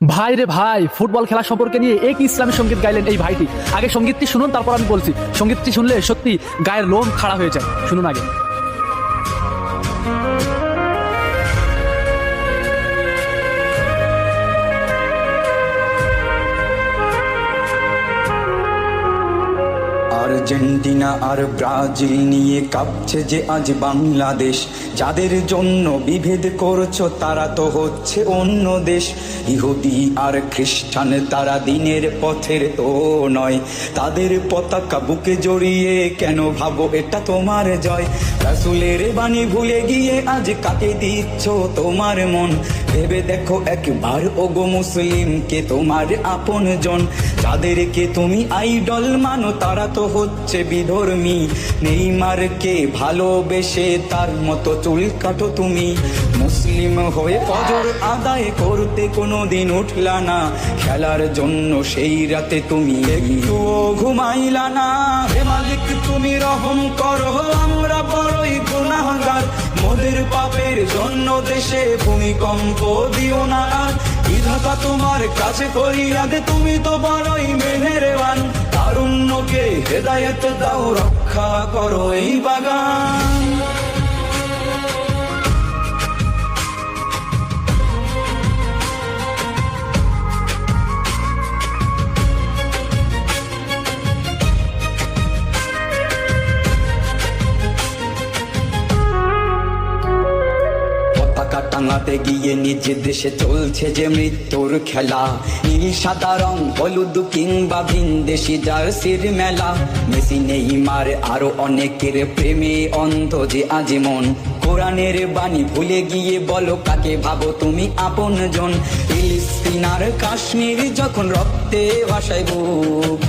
ভাই রে ভাই, ফুটবল খেলা সম্পর্কে নিয়ে এক ইসলামী সঙ্গীত গাইলেন এই ভাইটি। আগে সঙ্গীতটি শুনুন, তারপর আমি বলছি। সঙ্গীতটি শুনলে সত্যি গায়ের লোম খাড়া হয়ে যায়। শুনুন আগে। আর্জেন্টিনা আর ব্রাজিল নিয়ে কাঁপছে যে আজ বাংলাদেশ। যাদের জন্য বিভেদ করছো তারা তো হচ্ছে অন্য দেশ। ইহুদি আর খ্রিস্টান তারা দিনের পথের তো নয়, তাদের পতাকা বুকে জড়িয়ে কেন ভাবো এটা তোমার জয়? রাসূলের বাণী ভুলে গিয়ে আজ কাকে দিচ্ছ তোমার মন? ভেবে দেখো একবার ওগো মুসলিম, কে তোমার আপন জন? যাদেরকে তুমি আইডল মানো তারা তো হচ্ছে বিধর্মী। নেইমারকে ভালোবেসে তার মতো চুল কাটো তুমি। মুসলিম হয়ে ফজর আদায় করতে কোনোদিন উঠলা না, খেলার জন্য সেই রাতে তুমি একটুও ঘুমাইলা না। হে মালিক তুমি রহম করো, আমরা বড়ই গুনাহগার। মোদের পাপের জন্য দেশে ভূমিকম্প দিও না আর। বিধাতা তোমার কাছে ফরিয়াদ, তুমি তো বড়ই মেহেরবান। তারুণ্যকে হেদায়েত দাও, রক্ষা করো এই বাগান। পতাকা টাঙাতে গিয়ে নিজ দেশে চলছে যে মৃত্যুর খেলা। নীল সাদা রং, হলুদ কিংবা ভিনদেশি জার্সির মেলা। মেসি নেইমার আরো অনেকের প্রেমে অন্ধ যে আজ মন। কোরআনের বাণী ভুলে গিয়ে বলো কাকে ভাবো তুমি আপন জন? ফিলিস্তিন আর কাশ্মীর যখন রক্তে ভাসায় বুক,